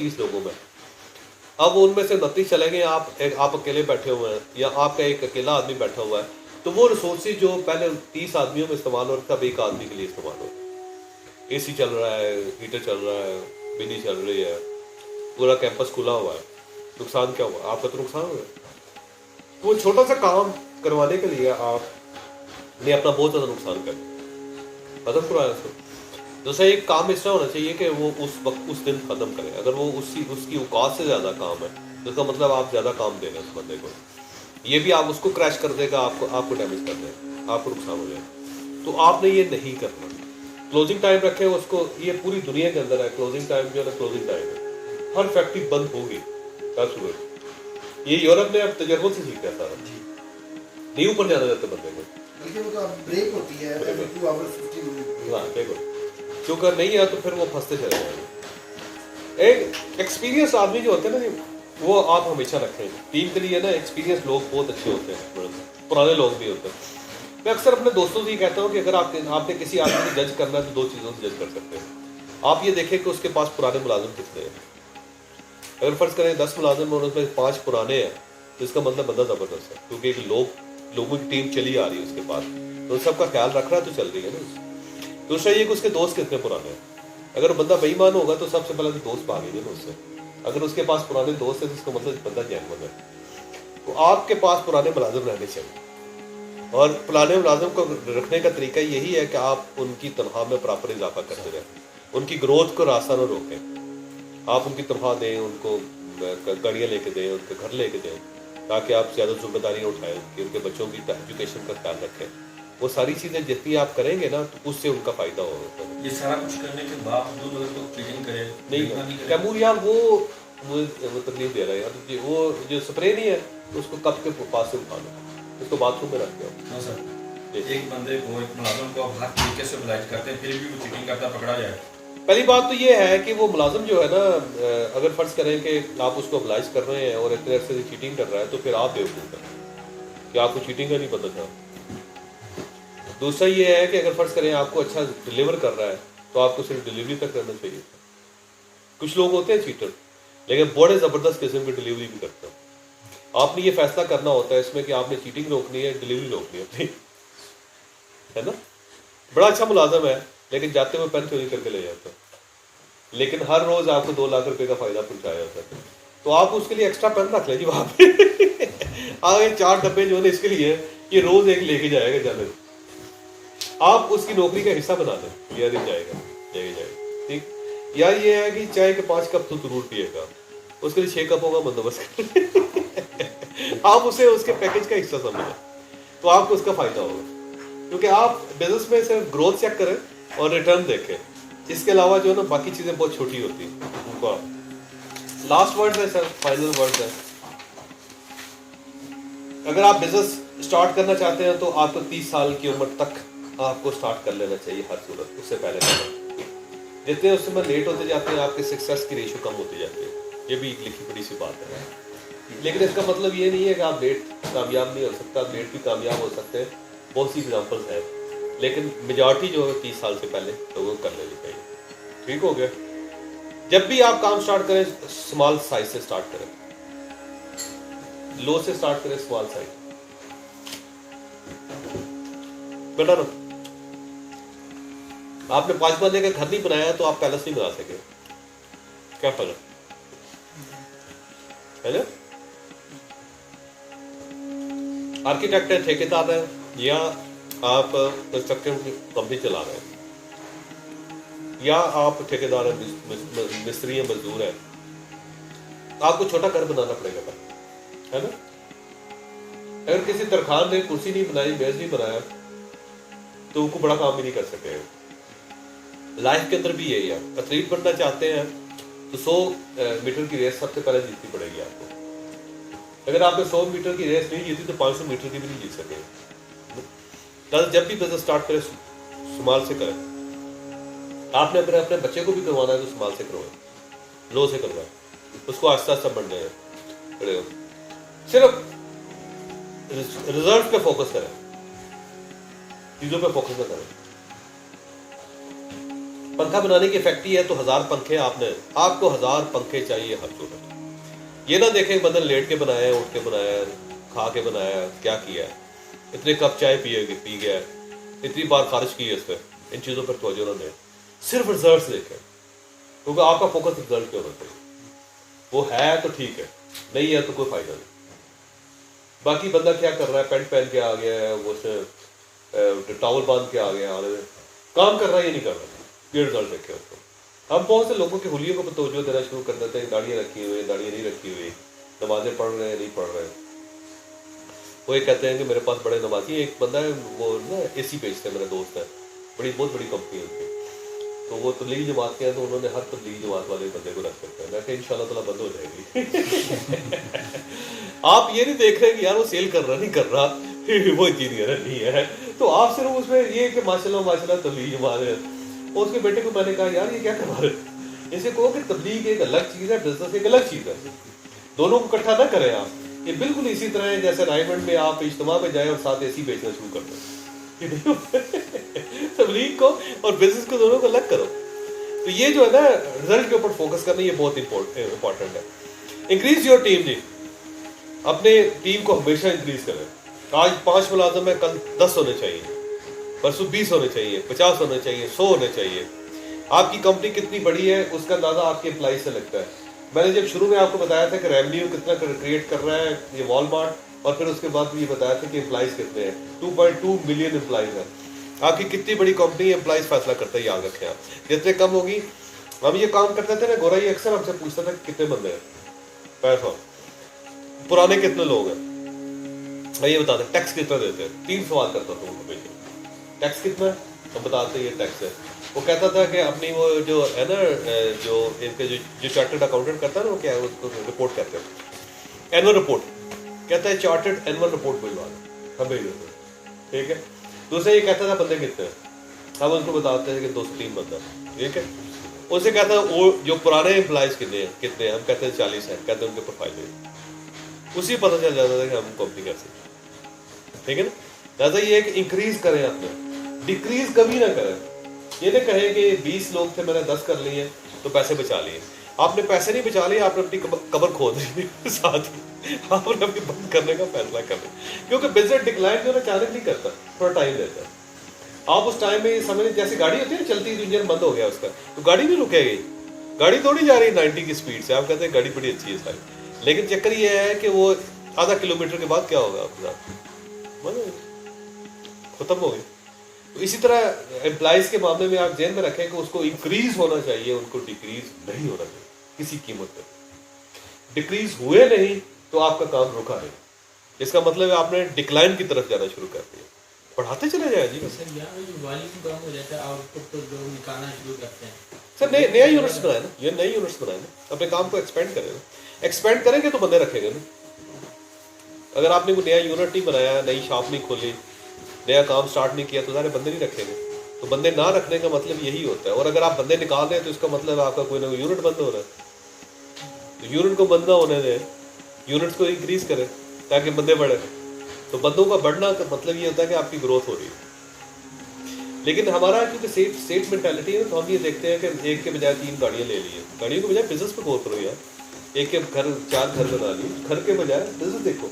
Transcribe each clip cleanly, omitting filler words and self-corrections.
29 लोगों में, अब उनमें से 29 चले गए, आप अकेले बैठे हुए हैं या आपका एक अकेला आदमी बैठा हुआ है, तो वो रिसोर्सेज जो पहले 30 आदमियों में इस्तेमाल हो रहा था, अब एक आदमी के लिए इस्तेमाल हो रहा है। AC चल रहा है, हीटर चल रहा है, बिजली चल रही है, पूरा कैंपस खुला हुआ है, नुकसान क्या हुआ? आपका तो नुकसान हुआ। तो वो छोटा सा काम करवाने के लिए आपने अपना बहुत ज़्यादा नुकसान कर दिया। खत्म करवाया उसको। दूसरा एक काम इस तरह होना चाहिए कि वो उस वक्त उस दिन ख़त्म करें। अगर वो उसकी औकात से ज़्यादा काम है तो इसका मतलब आप ज़्यादा काम दे रहे हैं उस बंदे को। ये भी आप उसको क्रैश कर देगा, आपको डैमेज कर देगा, आपको नुकसान हो जाएगा। तो आपने ये नहीं करना। क्लोजिंग टाइम रखें उसको, ये पूरी दुनिया के अंदर है क्लोजिंग टाइम जो है ना, क्लोजिंग टाइम है। हर फैक्ट्री बंद होगी क्या सूरज। ये यूरोप ने अब तजर्बों से सीखा है सारा, नहीं ऊपर जाना देते बंदे को। ब्रेक होती है 2 आवर्स 15 मिनट। हाँ देखो, क्योंकि नहीं है तो फिर वो फंसते चले जाएंगे। एक एक्सपीरियंस आदमी जो होते हैं ना, वो आप हमेशा रखें टीम के लिए ना। एक्सपीरियंस लोग बहुत अच्छे होते हैं, पुराने लोग भी होते हैं। मैं अक्सर अपने दोस्तों से ही कहता हूँ कि अगर आपने किसी आदमी को जज करना है तो 2 चीज़ों से जज कर सकते हैं। आप ये देखें कि उसके पास पुराने मुलाजिम कितने हैं। अगर फर्ज करें 10 मुलाजिम और उसमें 5 पुराने हैं तो इसका मतलब बंदा ज़बरदस्त है, क्योंकि एक लोगों की टीम चली आ रही है उसके पास, तो सबका ख्याल रख रहा है तो चल रही है ना। दूसरा ये कि उसके दोस्त कितने पुराने हैं। अगर बंदा बेईमान होगा तो सबसे पहले तो दोस्त भागेंगे ना उससे। अगर उसके पास पुराने दोस्त है तो इसका मतलब बंदा जैनवन है। तो आपके पास पुराने मुलाजिम रहने चाहिए, और पुराने मुलाजिम को रखने का तरीका यही है कि आप उनकी तनख्वाह में प्रॉपर इजाफा करते रहें, उनकी ग्रोथ को रास्ता न रोकें। आप उनकी तनख्वाह दें, उनको गाड़ियाँ लेके दें, उनके घर लेके दें, ताकि आप ज़्यादा जिम्मेदारियाँ उठाएं कि उनके बच्चों की एजुकेशन का ख्याल रखें। वो सारी चीज़ें जितनी आप करेंगे ना तो उससे उनका फ़ायदा होगा। ये सारा कुछ करने के बावजूद अगर तो चीटिंग करे नहीं कैमूर यार, वो तकलीफ दे रहा है यार। वो जो स्प्रे नहीं है उसको कप के पास से उठा लो, उसको बाथरूम में रख दो। हाँ सर, एक बंदे को, एक मुलाजिम को हर तरीके से oblige करते हैं, फिर भी वो चीटिंग करता पकड़ा जाए। पहली बात तो ये है कि वो मुलाजिम जो है ना, अगर फर्ज करें कि आप उसको oblige कर रहे हैं और इतने अरसे से चीटिंग कर रहा है, तो फिर आप बेवकूफ़ हैं कि आपको चीटिंग का नहीं पता था। दूसरा ये है कि अगर फर्ज करें आपको अच्छा डिलीवर कर रहा है तो आपको सिर्फ डिलीवरी तक करना चाहिए। कुछ लोग होते हैं चीटर, लेकिन बड़े ज़बरदस्त किस्म की डिलीवरी भी करते हैं। आपने ये फैसला करना होता है इसमें कि आपने चीटिंग रोकनी है, डिलीवरी रोकनी है अपनी, है ना। बड़ा अच्छा मुलाजम है लेकिन जाते हुए पेन चोरी करके ले जाता है, लेकिन हर रोज आपको 2 लाख रुपए का फायदा पहुंचाया जाता है, तो आप उसके लिए एक्स्ट्रा पेन रख लीजिए वहां पे। आगे 4 डब्बे जो है इसके लिए, ये रोज एक लेके जाएगा जाने, आप उसकी नौकरी का हिस्सा बना दें, यार जाएगा लेके जाएगा। ठीक यार, ये है कि चाय के 5 कप तो जरूर पिएगा, उसके लिए 6 कपों का बंदोबस्त कर। आप उसे उसके पैकेज का हिस्सा समझें तो आपको उसका फायदा होगा, क्योंकि आप बिजनेस में सिर्फ ग्रोथ चेक करें और रिटर्न देखें। इसके अलावा जो है ना बाकी चीजें बहुत छोटी होती हैं। लास्ट वर्ड है सर, फाइनल वर्ड है। अगर आप बिजनेस स्टार्ट करना चाहते हैं तो आपको 30 साल की उम्र तक आपको स्टार्ट कर लेना चाहिए हर सूरत, उससे पहले करना। जितने उस समय लेट होते जाते हैं आपके सक्सेस की रेशियो कम होती जाती है। ये भी एक लिखी पड़ी सी बात है, लेकिन इसका मतलब ये नहीं है कि आप लेट कामयाब नहीं हो सकता, आप लेट भी कामयाब हो सकते हैं। बहुत सी एग्जाम्पल्स हैं, लेकिन मेजॉरिटी जो है 30 साल से पहले लोगों को कर लेनी चाहिए। ठीक हो गया। जब भी आप काम स्टार्ट करें स्मॉल साइज से स्टार्ट करें, लो से स्टार्ट करें, स्मॉल साइज। बेटा ना, आपने 5 बंदे का घर नहीं बनाया तो आप पैलेस नहीं बना सके, क्या फर्क है ना। आर्किटेक्ट है, ठेकेदार है, या आप कंस्ट्रक्शन की कंपनी चला रहे हैं, या आप ठेकेदार हैं, मिस्त्री हैं, मजदूर हैं, आपको छोटा घर बनाना पड़ेगा, है ना। अगर किसी तरखान ने कुर्सी नहीं बनाई, मेज नहीं बनाया, तो उनको बड़ा काम भी नहीं कर सके। लाइफ के अंदर भी यही है। एथलीट बनना चाहते हैं तो 100 मीटर की रेस सबसे पहले जीतनी पड़ेगी आपको। अगर आपने 100 मीटर की रेस नहीं जीती तो 500 मीटर की भी नहीं जीत सके। जब भी बिजनेस स्टार्ट करें स्मॉल से करें। आपने अपने बच्चे को भी करवाना है तो स्मॉल से करवाएं, लो से करवाएं, उसको आस्ते आस्ते बढ़ने हैं। सिर्फ रिजल्ट पे फोकस करें, चीजों पे फोकस न करें। पंखा बनाने की फैक्ट्री है तो 1000 पंखे आपको 1000 पंखे चाहिए हर जगह। ये ना देखें बंदा लेट के बनाया है, उठ के बनाया है, खा के बनाया है, क्या किया है, इतने कप चाय पी गया है, इतनी बार खर्च की है इस पर, इन चीज़ों पर तवज्जो ना दें, सिर्फ रिजल्ट देखें, क्योंकि आपका फोकस रिजल्ट पे होना चाहिए। वो है तो ठीक है, नहीं है तो कोई फायदा नहीं। बाकी बंदा क्या कर रहा है, पैंट पहन के आ गया है, वो टॉवल बांध के आ गया, काम कर रहा है ये नहीं कर रहा, ये रिजल्ट देखे उसको। हम बहुत से लोगों के हुलियों को तवज्जो देना शुरू कर देते हैं, दाढ़ियाँ रखी हुई, दाढ़ियाँ नहीं रखी हुई, नमाजें पढ़ रहे हैं नहीं पढ़ रहे हैं। वो ये कहते हैं कि मेरे पास बड़े नमाजी, एक बंदा है वो ना AC बेचते हैं, मेरा दोस्त है, बहुत बड़ी कंपनी है उनकी, तो वो तबलीगी जमात के हैं, तो उन्होंने हर तबलीगी जमात वाले बंदे को रख रखा है। मैं कहा इंशाल्लाह ताला बंद हो जाएगी। आप ये नहीं देख रहे कि यार वो सेल कर रहा नहीं कर रहा, वो इंजीनियर नहीं है, तो आप सिर्फ उसमें ये कि माशाल्लाह तबलीगी जमात है। और उसके बेटे को मैंने कहा यार ये क्या करवा रहे, इसे कहो कि तबलीग एक अलग चीज़ है, बिजनेस एक अलग चीज़ है, दोनों को इकट्ठा ना करें आप। ये बिल्कुल इसी तरह है जैसे रायमंड में आप इज्तिमा में जाए और साथ AC बेचना शुरू कर दें। तबलीग को और बिजनेस को दोनों को अलग करो। तो ये जो है ना रिजल्ट के ऊपर फोकस करना, ये बहुत इंपॉर्टेंट है। इंक्रीज योर टीम जी, अपने टीम को हमेशा इंक्रीज करें। आज 5 मुलाजम है, कल 10 होने चाहिए, परसों 20 होने चाहिए, 50 होने चाहिए, 100 होने चाहिए। आपकी कंपनी कितनी बड़ी है उसका अंदाजा आपके एम्प्लॉय से लगता है। मैंने जब शुरू में आपको बताया था कि रेवेन्यू कितना क्रिएट कर रहा है ये वॉलमार्ट, और फिर उसके बाद ये बताया था कि एम्प्लॉयज कितने हैं, 2.2 मिलियन एम्प्लॉयज हैं। आपकी कितनी बड़ी कंपनी है, एम्प्लॉयज फैसला करता है, याद रखें आप। जितने कम होगी, हम ये काम करते थे ना, गोरा ये अक्सर हमसे पूछता था कितने बंदे हैं, पैसा पुराने कितने लोग हैं, मैं ये बताते टैक्स कितना देते हैं, 3 सवाल करता था उनको, टैक्स कितना है, हम बताते ये टैक्स है। वो कहता था कि अपनी वो जो है ना, जो इनके जो चार्टर्ड अकाउंटेंट करता है ना, वो क्या है, उसको रिपोर्ट करते हैं, एनुअल रिपोर्ट, कहता है चार्टर्ड एनुअल रिपोर्ट भिजवा दो, हम भेज देते हैं, ठीक है। दूसरा ये कहता था बंदे कितने हैं, हम उनको बताते हैं कि 2 से 3 बंदा, ठीक है। उससे कहता है वो जो पुराने एम्प्लॉयज कितने हैं, हम कहते हैं 40 हैं, कहते हैं उनके प्रोफाइल में, उसी पता चल जाता था कि हम कंपनी कैसे, ठीक है ना। दादा ये एक इंक्रीज करें अपने, डिक्रीज कभी ना करें। ये ना कहें कि 20 लोग थे, मैंने 10 कर लिए तो पैसे बचा लिए। आपने पैसे नहीं बचा लिए, आपने अपनी कबर खोद ली साथ ही आपने अपनी बंद करने का फैसला कर लिया, क्योंकि बिजनेस डिक्लाइन जो है अचानक नहीं करता, थोड़ा टाइम लेता है। आप उस टाइम में समझ, जैसे गाड़ी होती है ना चलती, इंजन बंद हो गया उसका, तो गाड़ी नहीं रुकेगी, गाड़ी थोड़ी जा रही है 90 की स्पीड से, आप कहते हैं गाड़ी बड़ी अच्छी है सारी, लेकिन चक्कर ये है कि वो आधा किलोमीटर के बाद क्या होगा आपके साथ, खत्म हो गई। तो इसी तरह एम्प्लॉइज के मामले में आप ध्यान में रखें कि उसको इंक्रीज होना चाहिए, उनको डिक्रीज नहीं होना चाहिए किसी कीमत पर। डिक्रीज हुए नहीं तो आपका काम रुका नहीं, इसका मतलब है आपने डिक्लाइन की तरफ जाना शुरू कर दिया, बढ़ाते चले जाए जी। सर यहाँ पे जो वॉल्यूम कम हो जाता है, आउटपुट तो जो निकालना शुरू करते हैं। सर नया यूनिट्स बनाए ना, ये नए यूनिट्स बनाए ना, अपने काम को एक्सपेंड करें ना, एक्सपेंड करेंगे तो बंदे रखेंगे ना। अगर आपने कोई नया यूनिट नहीं बनाया, नई शॉप नहीं खोली, नया काम स्टार्ट नहीं किया, तो सारे बंदे नहीं रखेंगे। तो बंदे ना रखने का मतलब यही होता है। और अगर आप बंदे निकाल दें तो इसका मतलब आपका कोई ना कोई यूनिट बंद हो रहा है। तो यूनिट को बंद ना होने दें, यूनिट्स को इंक्रीज करें ताकि बंदे बढ़े। तो बंदों का बढ़ना का मतलब ये होता है कि आपकी ग्रोथ हो रही है। लेकिन हमारा क्योंकि स्टेट मेंटालिटी है, तो हम ये देखते हैं कि एक के बजाय 3 गाड़ियाँ ले ली है, गाड़ियों के बजाय बिजनेस पे गौर करो यार। एक के घर 4 घर बना ली, घर के बजाय बिजनेस देखो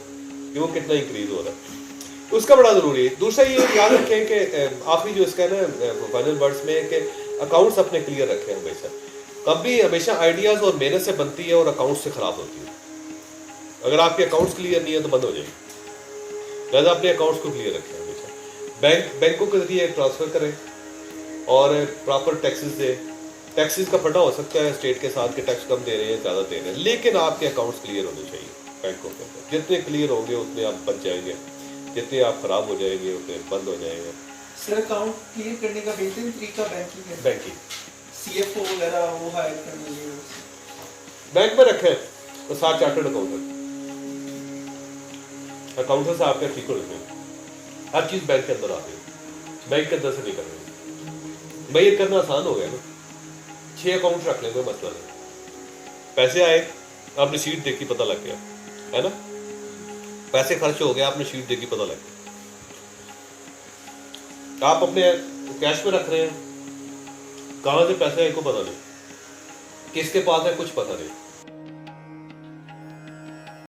कि वो कितना इंक्रीज हो रहा है, उसका बड़ा ज़रूरी है। दूसरा ये याद रखें कि आखिरी जो इसका है ना फाइनल वर्ड्स में, कि अकाउंट्स अपने क्लियर रखें हमेशा। कंपनी हमेशा आइडियाज़ और मेहनत से बनती है और अकाउंट्स से ख़राब होती है। अगर आपके अकाउंट्स क्लियर नहीं है तो बंद हो जाएगी। लिहाजा अपने अकाउंट्स को क्लियर रखें हमेशा। बैंकों के जरिए ट्रांसफ़र करें और प्रॉपर टैक्सेस दें। टैक्सेस का फटा हो सकता है स्टेट के साथ के टैक्स कम दे रहे हैं, ज़्यादा दे रहे हैं, लेकिन आपके अकाउंट्स क्लियर होने चाहिए बैंकों के अंदर। जितने क्लियर होंगे उतने आप बच जाएंगे, जितने आप खराब हो जाएंगे उतने बंद हो जाएंगे। सर अकाउंट क्लियर करने का बेहतरीन तरीका बैंकिंग CFO वगैरह वो हायर करने के बैंक में रखें तो 7 चार्टर्ड अकाउंटेंट से आपके ठीक हो रहे हैं। हर चीज़ बैंक के अंदर आती है, बैंक के अंदर से नहीं करनी। भाई ये करना आसान हो गया ना, 6 अकाउंट रख लेंगे, मसला नहीं। पैसे आए, आपने शीट देखी, पता लग गया, है ना। पैसे खर्च हो गया, आपने शीट देखी, पता लग गया। आप अपने कैश में रख रहे हैं, کہاں سے پیسے ہے کو پتہ نہیں, کس کے پاس ہے کچھ پتہ نہیں.